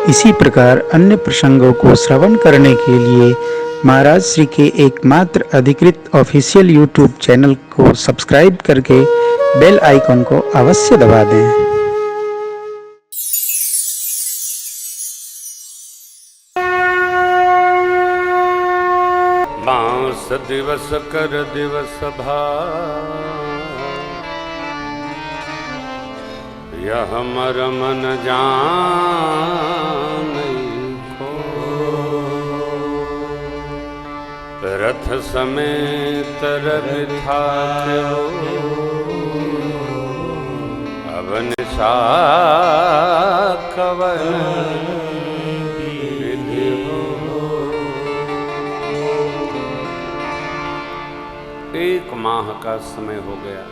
इसी प्रकार अन्य प्रसंगों को श्रवण करने के लिए महाराज श्री के एकमात्र अधिकृत ऑफिशियल यूट्यूब चैनल को सब्सक्राइब करके बेल आइकन को अवश्य दबा दें। मास दिवस कर दिवस यह मर मन जानई को रथ समेत रवि ठाकुर अब निशा कवन विधि हो। एक माह का समय हो गया।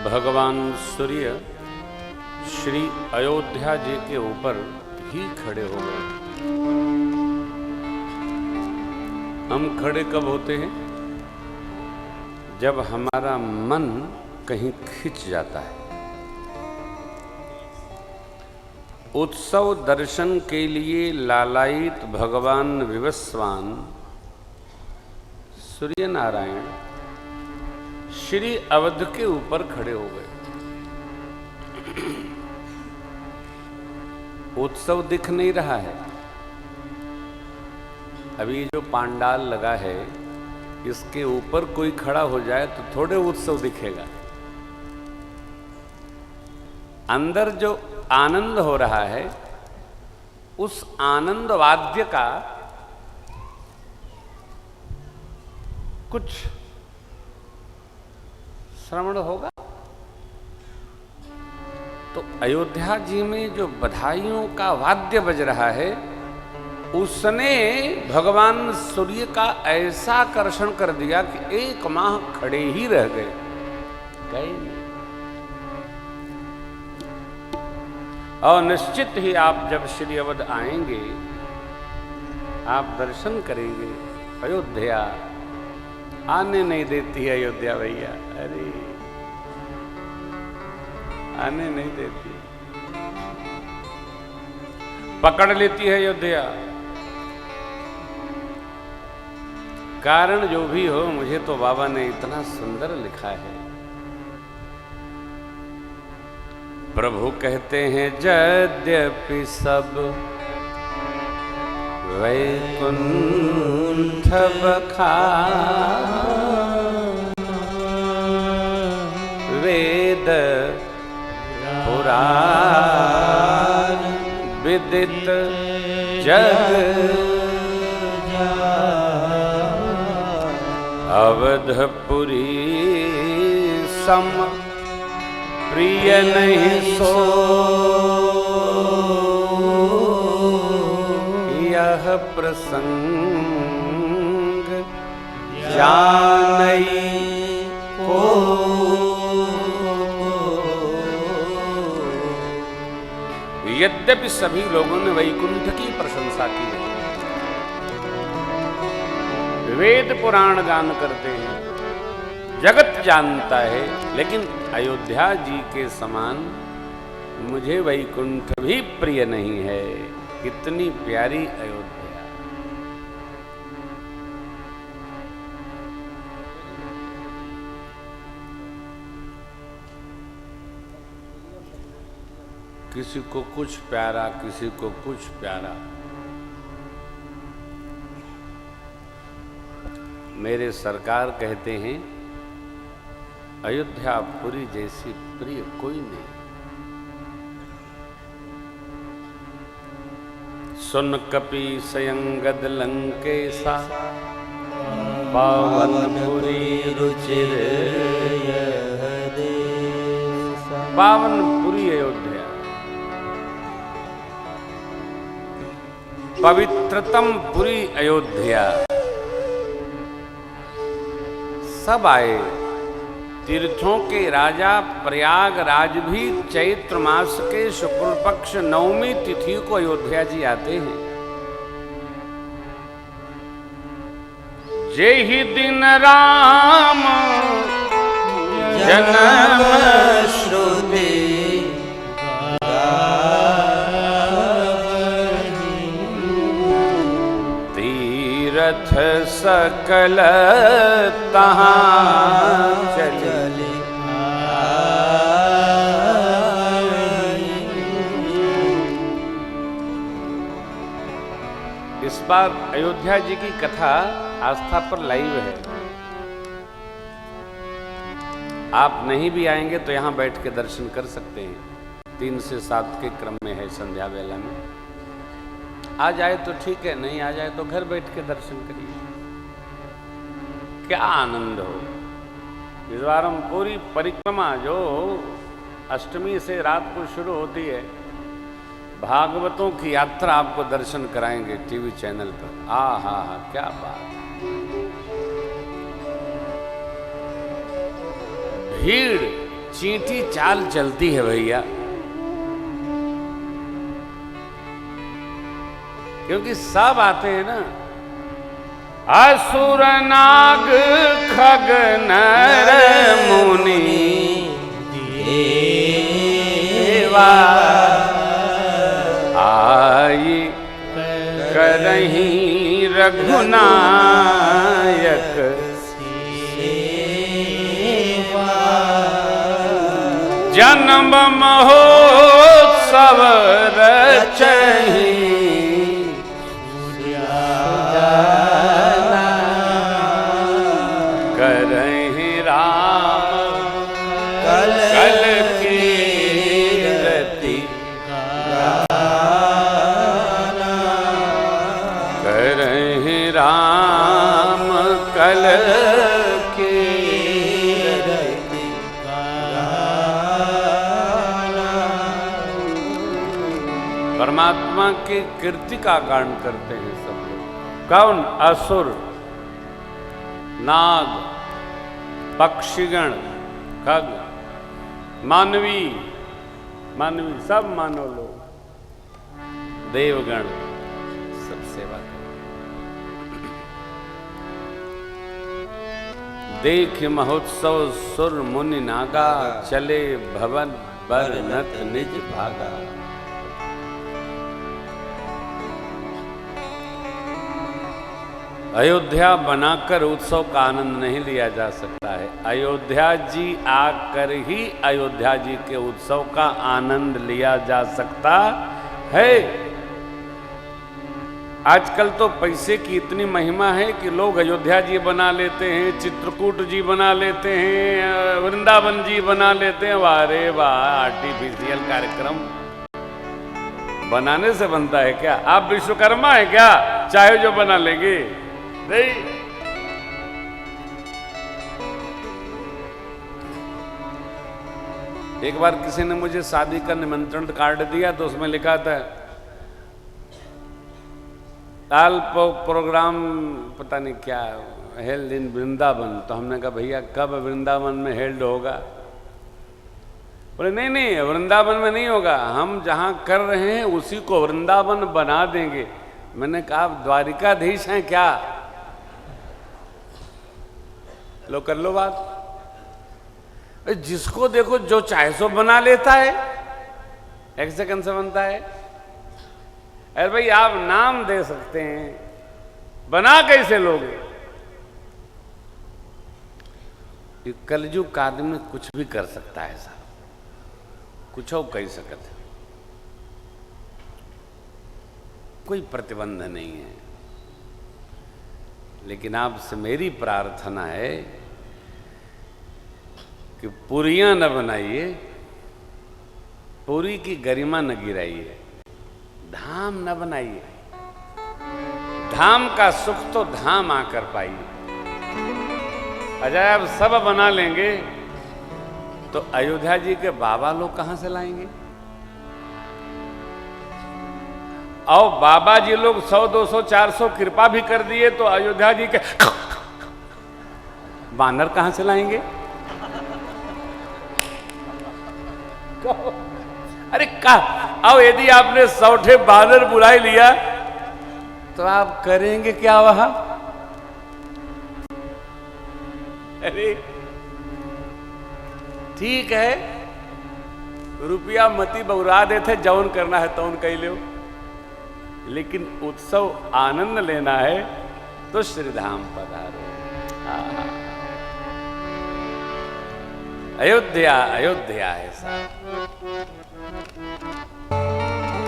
भगवान सूर्य श्री अयोध्या जी के ऊपर ही खड़े हो गए। हम खड़े कब होते हैं? जब हमारा मन कहीं खिंच जाता है। उत्सव दर्शन के लिए लालायित भगवान विवस्वान सूर्य नारायण श्री अवध के ऊपर खड़े हो गए। उत्सव दिख नहीं रहा है। अभी जो पांडाल लगा है इसके ऊपर कोई खड़ा हो जाए तो थोड़े उत्सव दिखेगा। अंदर जो आनंद हो रहा है उस आनंद वाद्य का कुछ श्रवण होगा। तो अयोध्या जी में जो बधाइयों का वाद्य बज रहा है उसने भगवान सूर्य का ऐसा आकर्षण कर दिया कि एक माह खड़े ही रह गए। और निश्चित ही आप जब श्री अवध आएंगे आप दर्शन करेंगे। अयोध्या आने नहीं देती है अयोध्या भैया। अरे आने नहीं देती, पकड़ लेती है अयोध्या। कारण जो भी हो, मुझे तो बाबा ने इतना सुंदर लिखा है। प्रभु कहते हैं यद्यपि सब वैकुंठ बखान वेद पुराण विदित जग अवधपुरी सम प्रिय नहीं सो यह प्रसंग जानई को। यद्यपि सभी लोगों ने वैकुंठ की प्रशंसा की है, वेद पुराण गान करते हैं, जगत जानता है, लेकिन अयोध्या जी के समान मुझे वैकुंठ भी प्रिय नहीं है। कितनी प्यारी अयोध्या। किसी को कुछ प्यारा, किसी को कुछ प्यारा। मेरे सरकार कहते हैं अयोध्यापुरी जैसी प्रिय कोई नहीं। सुन कपि सयंगद लंकेशा पावनपुरी रुचिर यह देशा। पावनपुरी अयोध्या पवित्रतम पुरी अयोध्या। सब आए। तीर्थों के राजा प्रयागराज भी चैत्र मास के शुक्ल पक्ष नवमी तिथि को अयोध्या जी आते हैं। जेहि दिन राम जन्म श्रुति पथ सकल तहाँ चले। इस बार अयोध्या जी की कथा आस्था पर लाइव है। आप नहीं भी आएंगे तो यहां बैठ के दर्शन कर सकते हैं। 3 से 7 के क्रम में है संध्या वेला में। आ जाए तो ठीक है, नहीं आ जाए तो घर बैठ के दर्शन करिए। क्या आनंद हो। इस बार हम पूरी परिक्रमा जो अष्टमी से रात को शुरू होती है, भागवतों की यात्रा आपको दर्शन कराएंगे टीवी चैनल पर। आ हा हा, क्या बात। भीड़ चींटी चाल चलती है भैया, क्योंकि सब आते हैं ना। असुर नाग खग नर मुनि देवा आई करहीं रघुनायक सेवा। जन्म महोत्सव रचहीं करहीं राम कल कीरति करहीं राम कल कीरति। परमात्मा की कीर्ति का गान करते हैं सब लोग। कौन? असुर, नाग, पक्षीगण, खग, मानवी सब मानव लोग, देवगण सब सेवा करें। देख महोत्सव सुर मुनि नागा चले भवन बर नत निज भागा। अयोध्या बनाकर उत्सव का आनंद नहीं लिया जा सकता है। अयोध्या जी आकर ही अयोध्या जी के उत्सव का आनंद लिया जा सकता है। आजकल तो पैसे की इतनी महिमा है कि लोग अयोध्या जी बना लेते हैं, चित्रकूट जी बना लेते हैं, वृंदावन जी बना लेते हैं। वाह रे वाह, आर्टिफिशियल कार्यक्रम बनाने से बनता है क्या? आप विश्वकर्मा है क्या? चाहे जो बना लेंगे? नहीं। एक बार किसी ने मुझे शादी का निमंत्रण कार्ड दिया तो उसमें लिखा था ताल प्रोग्राम पता नहीं क्या हेल्ड इन वृंदावन। तो हमने कहा भैया कब वृंदावन में हेल्ड होगा? बोले नहीं वृंदावन में नहीं होगा, हम जहां कर रहे हैं उसी को वृंदावन बना देंगे। मैंने कहा आप द्वारिकाधीश हैं क्या? लो कर लो बात। जिसको देखो जो चाहे सो बना लेता है, 1 सेकंड से बनता है। अरे भाई आप नाम दे सकते हैं, बना कैसे लोगे? कलयुग का आदमी कुछ भी कर सकता है साहब, कुछ हो कह सकते, कोई प्रतिबंध नहीं है। लेकिन आपसे मेरी प्रार्थना है कि पुरियां न बनाइए, पुरी की गरिमा न गिराइए, धाम न बनाइए। धाम का सुख तो धाम आकर पाइए। अजय अब सब बना लेंगे तो अयोध्या जी के बाबा लोग कहां से लाएंगे? और बाबा जी लोग 100, 200, 400 कृपा भी कर दिए तो अयोध्या जी के बानर कहां से लाएंगे? अरे अब यदि आपने 100 बानर बुला लिया तो आप करेंगे क्या वहां? अरे ठीक है, रुपया मती बउरा देते, जौन करना है तौन कह लो, लेकिन उत्सव आनंद लेना है तो श्रीधाम पधारो। आहा। अयोध्या अयोध्या है साहब।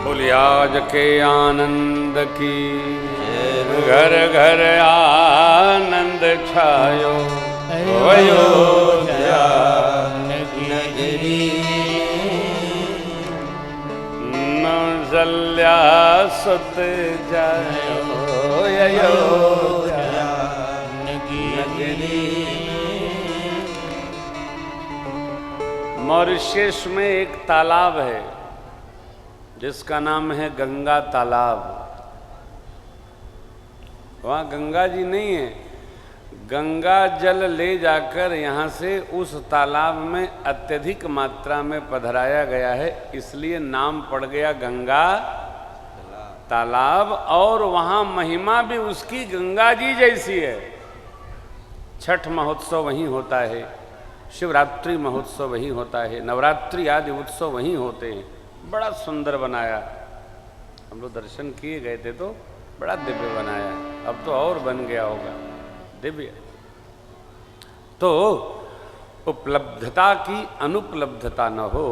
बोलिए आज के आनंद की घर घर आनंद छायो। अयोध्या नगरी नौजल्या सुत जायो। अयोध्या नगरी। मॉरिशस में एक तालाब है जिसका नाम है गंगा तालाब। वहाँ गंगा जी नहीं है, गंगा जल ले जाकर यहाँ से उस तालाब में अत्यधिक मात्रा में पधराया गया है, इसलिए नाम पड़ गया गंगा तालाब। और वहाँ महिमा भी उसकी गंगा जी जैसी है। छठ महोत्सव वहीं होता है, शिवरात्रि महोत्सव वहीं होता है, नवरात्रि आदि उत्सव वहीं होते हैं। बड़ा सुंदर बनाया, हम लोग दर्शन किए गए थे तो बड़ा दिव्य बनाया। अब तो और बन गया होगा दिव्य। तो उपलब्धता की अनुपलब्धता न हो,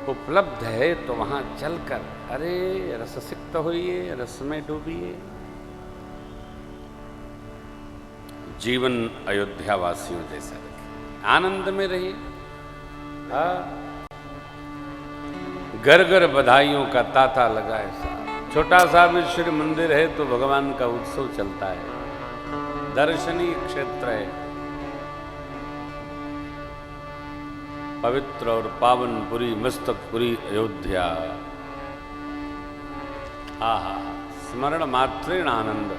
उपलब्ध है तो वहाँ चलकर अरे रससिक्त होइए, रस में डूबिए। जीवन अयोध्या वासियों जैसा रखिए, आनंद में रहिए। घर घर बधाइयों का तांता लगा है साहब। छोटा सा भी श्री मंदिर है तो भगवान का उत्सव चलता है, दर्शनीय क्षेत्र है, पवित्र और पावनपुरी मस्तकपुरी अयोध्या। आहा, स्मरण मात्रेण आनंद।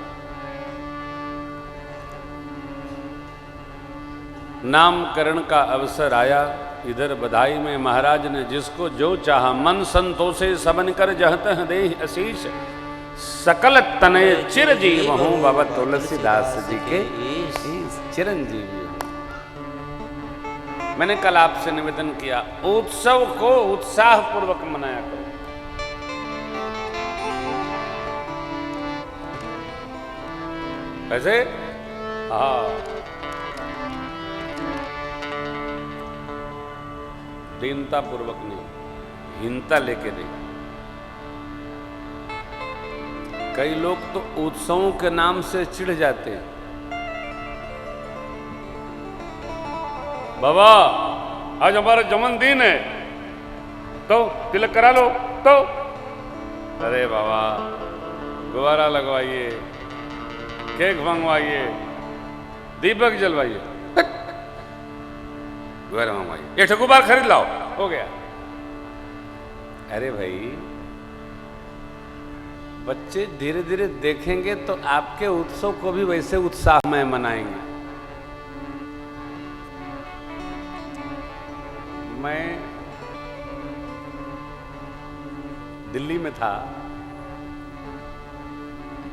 नामकरण का अवसर आया, इधर बधाई में महाराज ने जिसको जो चाहा मन संतोषे सबन कर जहत देह आशीष। सकल तनय चिरजीव हूँ बाबा तुलसीदास जी के चिरंजीवी हूँ। मैंने कल आपसे निवेदन किया, उत्सव को उत्साह पूर्वक मनाया करो। कैसे? हाँ, दीनता पूर्वक नहीं, हीनता लेके नहीं। कई लोग तो उत्सवों के नाम से चिढ़ जाते हैं। बाबा आज हमारा जन्मदिन है तो तिलक करा लो। तो अरे बाबा गुब्बारा लगवाइए, केक मंगवाइए, दीपक जलवाइए, गुब्बारा मंगवाइए, एक गुब्बारा खरीद लाओ, हो गया। अरे भाई बच्चे धीरे धीरे देखेंगे तो आपके उत्सव को भी वैसे उत्साह में मनाएंगे। मैं दिल्ली में था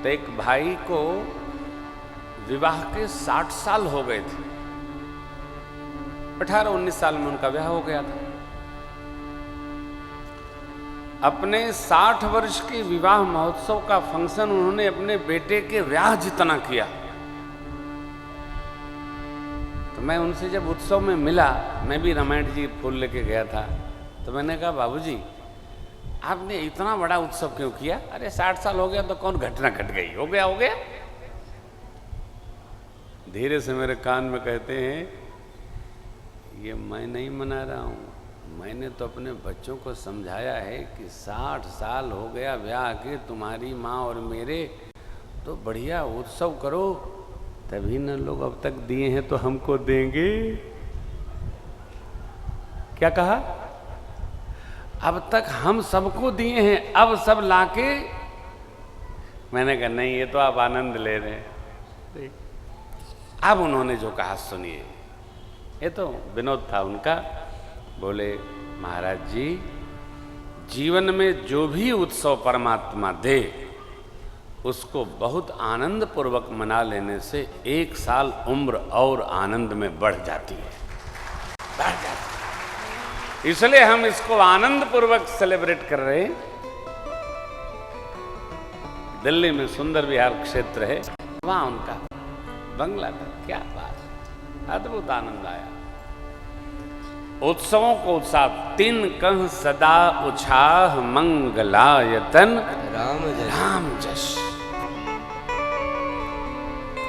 तो एक भाई को विवाह के 60 साल हो गए थे। 18-19 साल में उनका विवाह हो गया था। अपने 60 वर्ष के विवाह महोत्सव का फंक्शन उन्होंने अपने बेटे के विवाह जितना किया। तो मैं उनसे जब उत्सव में मिला, मैं भी रामायण जी फूल लेके गया था, तो मैंने कहा बाबूजी आपने इतना बड़ा उत्सव क्यों किया? अरे 60 साल हो गया तो कौन घटना घट गई, हो गया हो गया। धीरे से मेरे कान में कहते हैं ये मैं नहीं मना रहा हूँ, मैंने तो अपने बच्चों को समझाया है कि 60 साल हो गया ब्याह के तुम्हारी माँ और मेरे, तो बढ़िया उत्सव करो, तभी न लोग अब तक दिए हैं तो हमको देंगे। क्या कहा? अब तक हम सबको दिए हैं, अब सब लाके। मैंने कहा नहीं, ये तो आप आनंद ले रहे हैं। अब उन्होंने जो कहा सुनिए, ये तो विनोद था उनका। बोले महाराज जी, जीवन में जो भी उत्सव परमात्मा दे उसको बहुत आनंद पूर्वक मना लेने से 1 साल उम्र और आनंद में बढ़ जाती है, बढ़ जाती है। इसलिए हम इसको आनंद पूर्वक सेलिब्रेट कर रहे हैं। दिल्ली में सुंदर विहार क्षेत्र है, वहां उनका बंगला था। क्या बात, अद्भुत आनंद आया। उत्सवों को उत्साह, तिन कह सदा उछाह मंगलायतन राम जश।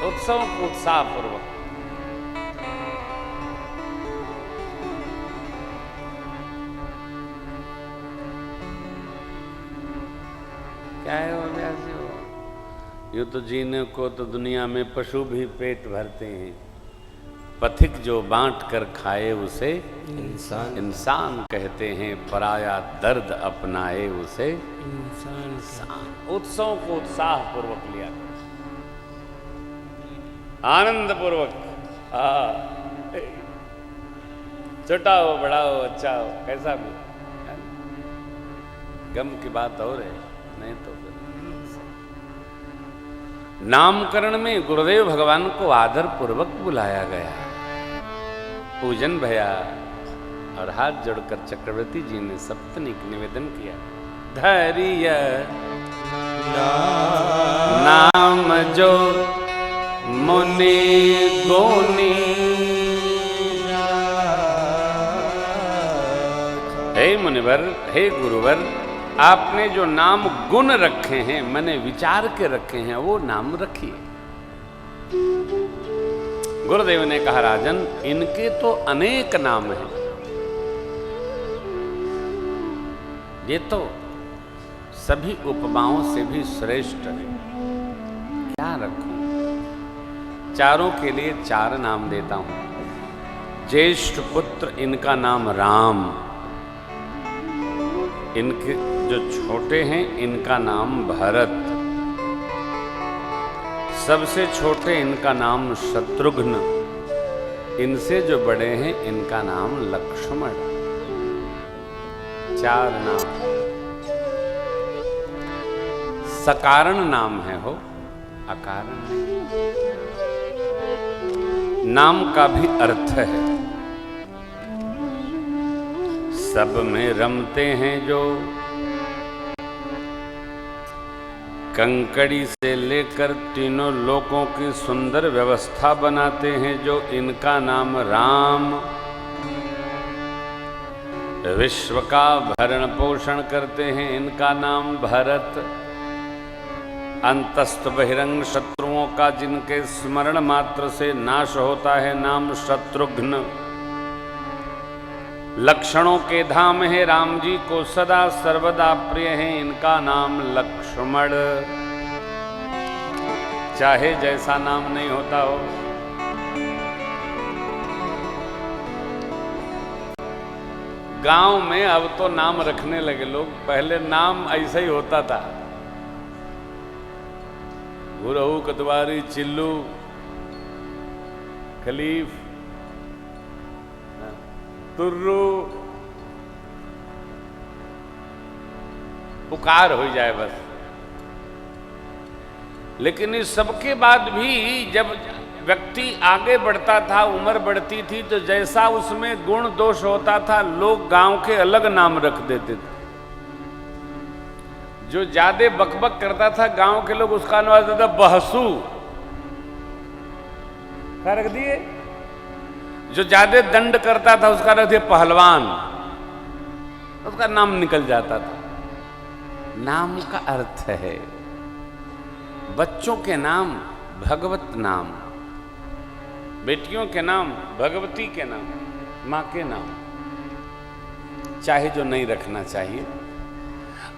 उत्सवों को उत्साह पूर्वक। क्या है वो व्यास जी? यूं तो जीने को तो दुनिया में पशु भी पेट भरते हैं, पथिक जो बांट कर खाए उसे इंसान कहते हैं, पराया दर्द अपनाए उसे इंसान। उत्सव को उत्साह पूर्वक लिया, आनंद पूर्वक। छोटा हो बड़ा हो अच्छा हो कैसा भी, गम की बात और है, नहीं तो नामकरण में गुरुदेव भगवान को आदर पूर्वक बुलाया गया, पूजन भया और हाथ जोड़कर चक्रवर्ती जी ने सप्तनिक निवेदन किया। धैर्य नाम जो मुनि गुनी, हे मुनिवर, हे गुरुवर, आपने जो नाम गुण रखे हैं, मैंने विचार के रखे हैं, वो नाम रखिए। गुरुदेव ने कहा, राजन इनके तो अनेक नाम हैं, ये तो सभी उपमाओं से भी श्रेष्ठ है, क्या रखूं? चारों के लिए चार नाम देता हूं। ज्येष्ठ पुत्र, इनका नाम राम। इनके जो छोटे हैं इनका नाम भरत। सबसे छोटे इनका नाम शत्रुघ्न। इनसे जो बड़े हैं इनका नाम लक्ष्मण। चार नाम। सकारण नाम है हो, अकारण नहीं। नाम का भी अर्थ है। सब में रमते हैं जो, कंकड़ी से लेकर तीनों लोकों की सुंदर व्यवस्था बनाते हैं जो, इनका नाम राम। विश्व का भरण पोषण करते हैं, इनका नाम भरत। अंतस्थ बहिरंग शत्रुओं का जिनके स्मरण मात्र से नाश होता है, नाम शत्रुघ्न। लक्षणों के धाम है, राम जी को सदा सर्वदा प्रिय है, इनका नाम लक्ष्मण। चाहे जैसा नाम नहीं होता हो, गांव में अब तो नाम रखने लगे लोग, पहले नाम ऐसा ही होता था। गुरहू, कतवारी, चिल्लू, खलीफ, तुर्रू, पुकार हो जाए बस। लेकिन इस सबके बाद भी जब व्यक्ति आगे बढ़ता था, उम्र बढ़ती थी, तो जैसा उसमें गुण दोष होता था लोग गांव के अलग नाम रख देते थे। जो ज्यादा बकबक करता था गांव के लोग, उसका नाम आता था बहसू, क्या रख दिए। जो ज्यादा दंड करता था उसका रख दिया पहलवान, उसका नाम निकल जाता था। नाम का अर्थ है, बच्चों के नाम भगवत नाम, बेटियों के नाम भगवती के नाम, माँ के नाम, चाहे जो नहीं रखना चाहिए।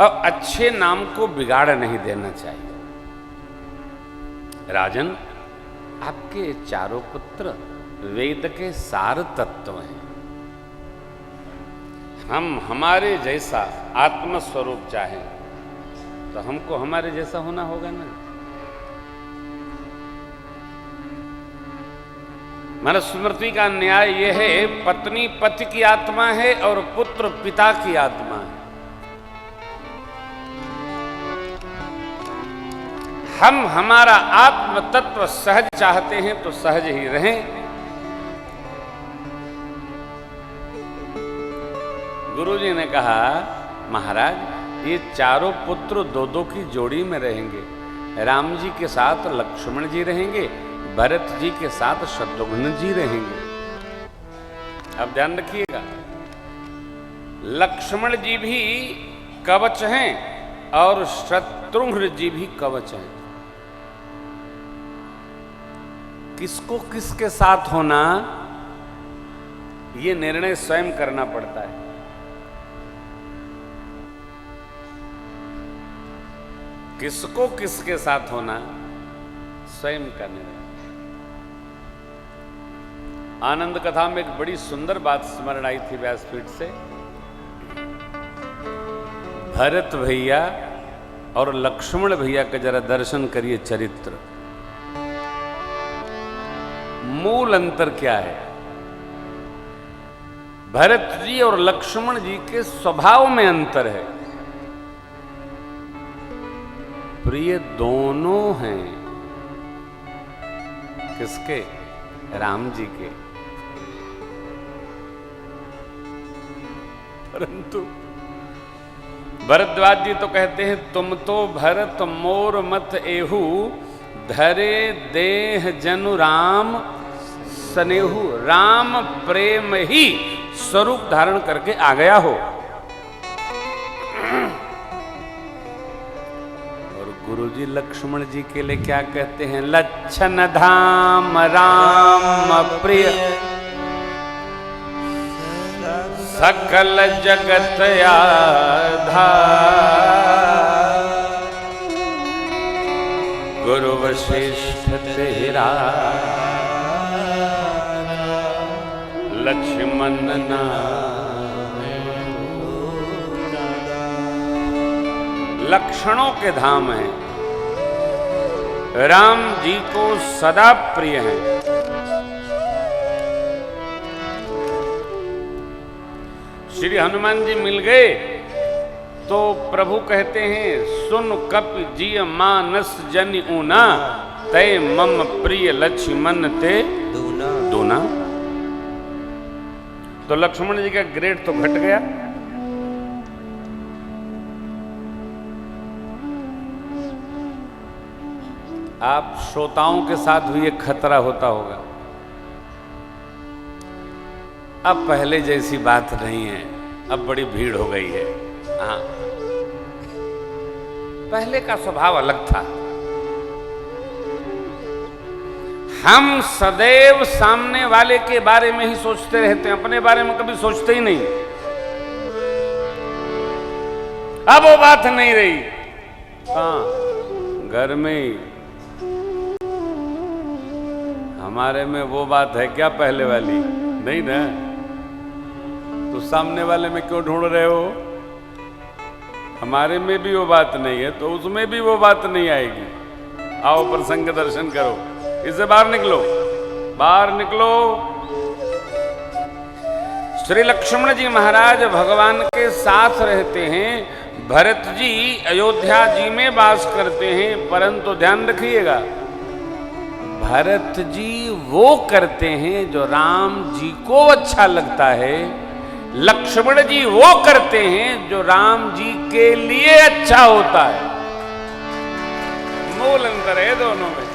और अच्छे नाम को बिगाड़ नहीं देना चाहिए। राजन, आपके चारों पुत्र वेद के सार तत्व हैं। हम हमारे जैसा आत्मस्वरूप चाहें तो हमको हमारे जैसा होना होगा ना। मनुस्मृति का न्याय यह है, पत्नी पति की आत्मा है और पुत्र पिता की आत्मा है। हम हमारा आत्म तत्व सहज चाहते हैं तो सहज ही रहें। गुरुजी ने कहा, महाराज ये चारों पुत्र दो दो की जोड़ी में रहेंगे। राम जी के साथ लक्ष्मण जी रहेंगे, भरत जी के साथ शत्रुघ्न जी रहेंगे। अब ध्यान रखिएगा, लक्ष्मण जी भी कवच हैं और शत्रुघ्न जी भी कवच हैं। किसको किसके साथ होना, ये निर्णय स्वयं करना पड़ता है। किसको किसके साथ होना स्वयं का निर्णय। आनंद कथा में एक बड़ी सुंदर बात स्मरण आई थी व्यासपीठ से। भरत भैया और लक्ष्मण भैया का जरा दर्शन करिए चरित्र। मूल अंतर क्या है? भरत जी और लक्ष्मण जी के स्वभाव में अंतर है। प्रिय दोनों हैं, किसके? राम जी के। परंतु भरद्वाज जी तो कहते हैं, तुम तो भरत मोर मत एहू, धरे देह जनु राम सनेहू। राम प्रेम ही स्वरूप धारण करके आ गया हो। और गुरुजी लक्ष्मण जी के लिए क्या कहते हैं? लच्छन धाम राम प्रिय, सकल जगत आधार, गुरु वशिष्ठ तेरा, लक्ष्मण नाम। लक्षणों के धाम हैं, राम जी को सदा प्रिय हैं। श्री हनुमान जी मिल गए तो प्रभु कहते हैं, सुन कप जिय मानस जन ऊना, तय मम प्रिय लक्ष्मण ते दूना। तो लक्ष्मण जी का ग्रेड तो घट गया। आप श्रोताओं के साथ भी एक खतरा होता होगा। अब पहले जैसी बात नहीं है, अब बड़ी भीड़ हो गई है। हाँ, पहले का स्वभाव अलग था। हम सदैव सामने वाले के बारे में ही सोचते रहते हैं, अपने बारे में कभी सोचते ही नहीं। अब वो बात नहीं रही। हाँ, घर में ही हमारे में वो बात है क्या पहले वाली? नहीं ना। तो सामने वाले में क्यों ढूंढ रहे हो? हमारे में भी वो बात नहीं है तो उसमें भी वो बात नहीं आएगी। आओ प्रसंग दर्शन करो, इससे बाहर निकलो, बाहर निकलो। श्री लक्ष्मण जी महाराज भगवान के साथ रहते हैं। भरत जी अयोध्या जी में वास करते हैं, परंतु ध्यान रखिएगा, भरत जी वो करते हैं जो राम जी को अच्छा लगता है, लक्ष्मण जी वो करते हैं जो राम जी के लिए अच्छा होता है। मूल अंतर है दोनों में।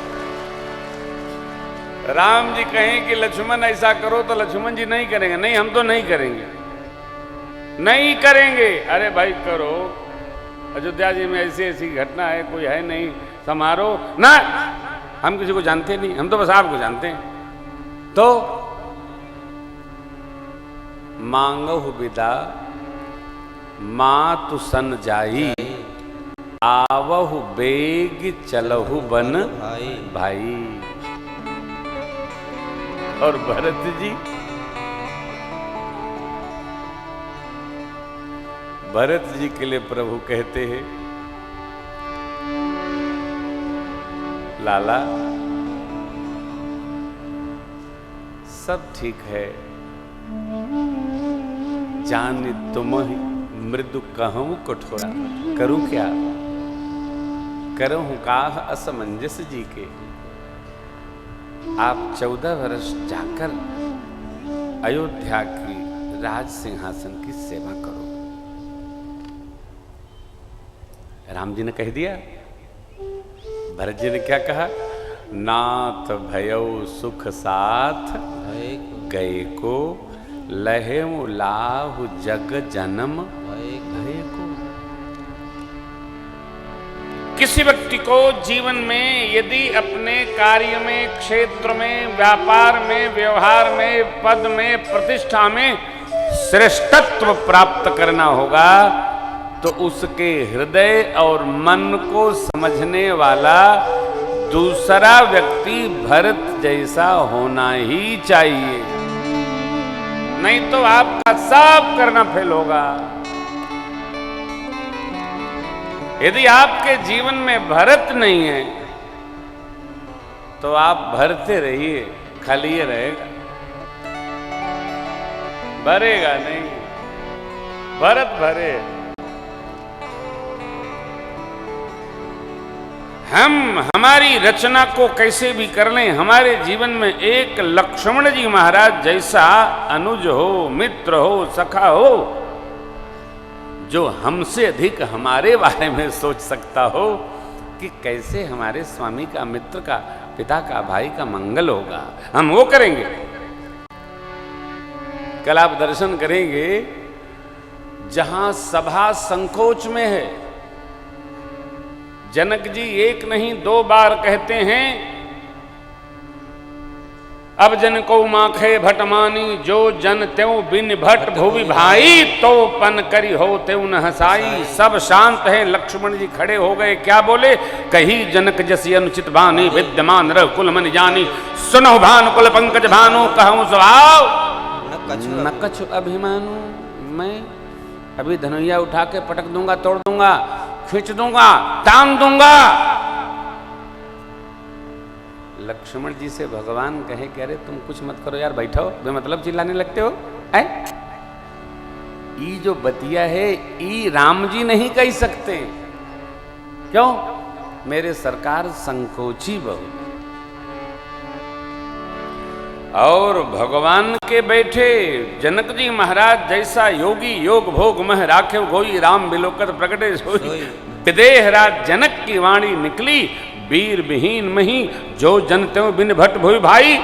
राम जी कहें कि लक्ष्मण ऐसा करो तो लक्ष्मण जी नहीं करेंगे, नहीं हम तो नहीं करेंगे, नहीं करेंगे। अरे भाई करो, अयोध्या जी में ऐसी ऐसी घटना है, कोई है नहीं, समारो ना, हम किसी को जानते नहीं, हम तो बस आपको जानते हैं। तो मांगहु विदा मातु सन जाई, आवहु बेग चलहु बन भाई। और भरत जी, भरत जी के लिए प्रभु कहते हैं, लाला सब ठीक है, जान तुम ही मृदु कहूं कठोरा, करूं क्या करूं काह असमंजस जी के। आप 14 वर्ष जाकर अयोध्या की राज सिंहासन की सेवा करो। राम जी ने कह दिया। भरत जी ने क्या कहा? नाथ भयो सुख साथ गए को, लहेमु लाहु जग जन्म भय को। किसी व्यक्ति को जीवन में यदि अपने कार्य में, क्षेत्र में, व्यापार में, व्यवहार में, पद में, प्रतिष्ठा में श्रेष्ठत्व प्राप्त करना होगा तो उसके हृदय और मन को समझने वाला दूसरा व्यक्ति भरत जैसा होना ही चाहिए, नहीं तो आपका सब करना फेल होगा। यदि आपके जीवन में भरत नहीं है तो आप भरते रहिए, खाली रहेगा, भरेगा नहीं, भरत भरे। हम हमारी रचना को कैसे भी कर लें, हमारे जीवन में एक लक्ष्मण जी महाराज जैसा अनुज हो, मित्र हो, सखा हो, जो हमसे अधिक हमारे बारे में सोच सकता हो कि कैसे हमारे स्वामी का, मित्र का, पिता का, भाई का मंगल होगा, हम वो करेंगे। कल आप दर्शन करेंगे जहां सभा संकोच में है, जनक जी एक नहीं 2 बार कहते हैं, अब जन को माखे भटमानी, जो जन त्यों बिन भट भुवि भाई, तो पन करी हो त्यों न हसाई। सब शांत हैं, लक्ष्मण जी खड़े हो गए, क्या बोले? कही जनक जसी अनुचित बानी, विद्यमान रह कुल मन जानी, सुनो भानु कुल पंकज भानु, कहूं स्वभाव न कछु अभिमानु। मैं अभी धनुया उठा के पटक दूंगा, तोड़ दूंगा, खींच दूंगा, तान दूंगा। लक्ष्मण जी से भगवान कहे कह रहे तुम कुछ मत करो यार, बैठो, बेमतलब चिल्लाने लगते हो। ई जो बतिया है ई राम जी नहीं कह सकते। क्यों? मेरे सरकार संकोची बहुत, और भगवान के बैठे जनक जी महाराज जैसा योगी योग भोग मह राखे गोई, राम बिलोकत प्रगटे सोई। विदेह राज जनक की वाणी निकली, वीर विहीन मही, जो जन त्यों बिन भट भुवि भाई।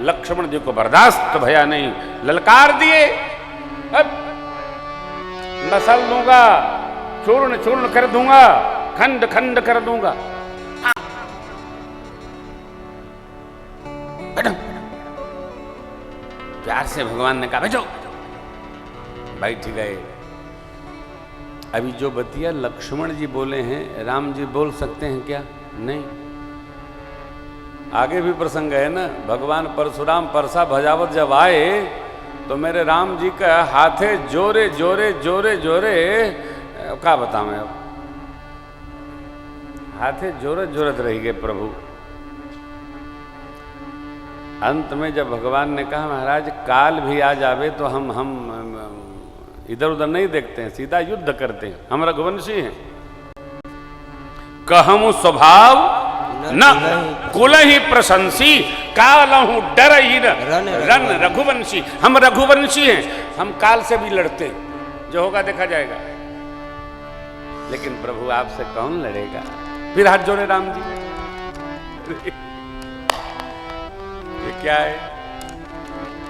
लक्ष्मण जी को बर्दाश्त भया नहीं, ललकार दिए, अब नसल दूंगा, चूर्ण चूर्ण कर दूंगा, खंड खंड कर दूंगा। प्यार से भगवान ने कहा बैठो, बैठ गए। अभी जो बतिया लक्ष्मण जी बोले हैं, राम जी बोल सकते हैं क्या? नहीं। आगे भी प्रसंग है ना, भगवान परशुराम परसा भजावत जब आए तो मेरे राम जी का हाथे जोरे जोरे जोरे जोरे, क्या बताऊं मैं, अब हाथे जोरे जोरत रही गए प्रभु। अंत में जब भगवान ने कहा महाराज काल भी आ जावे तो हम इधर उधर नहीं देखते हैं, सीधा युद्ध करते हैं, हम रघुवंशी हैं। कहमु स्वभाव न कुल ही प्रशंसी, कालहु डर ही रन रघुवंशी। हम रघुवंशी हैं, हम काल से भी लड़ते हैं, जो होगा देखा जाएगा। लेकिन प्रभु आपसे कौन लड़ेगा? फिर हाथ जोड़े राम जी। ये क्या है?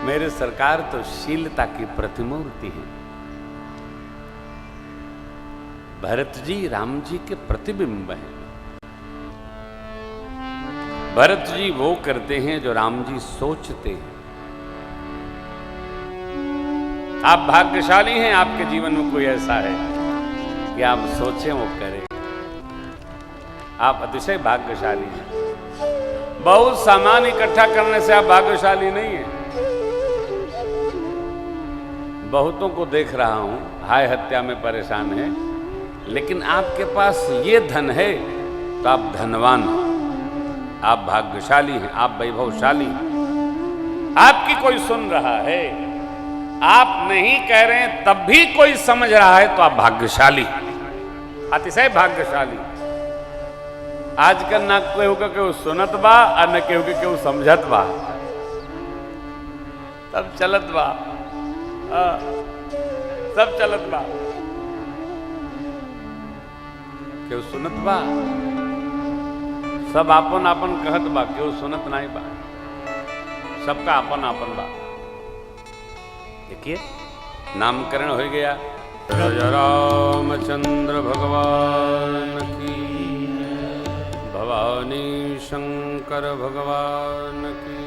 मेरे सरकार तो शीलता की प्रतिमूर्ति है। भरत जी राम जी के प्रतिबिंब हैं। भरत जी वो करते हैं जो राम जी सोचते हैं। आप भाग्यशाली हैं, आपके जीवन में कोई ऐसा है कि आप सोचें वो करें। आप अतिशय भाग्यशाली हैं। बहुत सामान इकट्ठा करने से आप भाग्यशाली नहीं हैं। बहुतों को देख रहा हूं हाय हत्या में परेशान है, लेकिन आपके पास ये धन है तो आप धनवान हैं, आप भाग्यशाली हैं, आप वैभवशाली हैं। आपकी कोई सुन रहा है, आप नहीं कह रहे हैं तब भी कोई समझ रहा है तो आप भाग्यशाली, अतिशय भाग्यशाली। आजकल ना केहू के केहू सुनत बा और न केहू के केहू समझत बा, सब चलत बा, सब चलत बा। केहू सुनत बा, सब आपन आपन कहत बा, क्यों सुनत नहीं बा, सबका आपन आपन बा। देखिए नामकरण हो गया। राजा रामचंद्र भगवान की, भवानी शंकर भगवान की,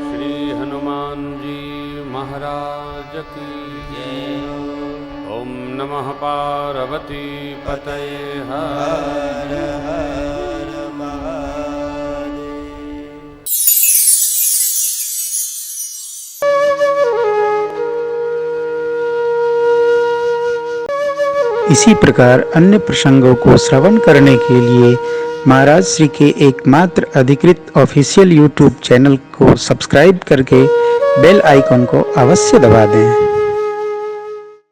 श्री हनुमान जी महाराज की। ओम नमः पार्वती पतये हर हर महादेव। इसी प्रकार अन्य प्रसंगों को श्रवण करने के लिए महाराज श्री के एकमात्र अधिकृत ऑफिशियल यूट्यूब चैनल को सब्सक्राइब करके बेल आइकन को अवश्य दबा दें।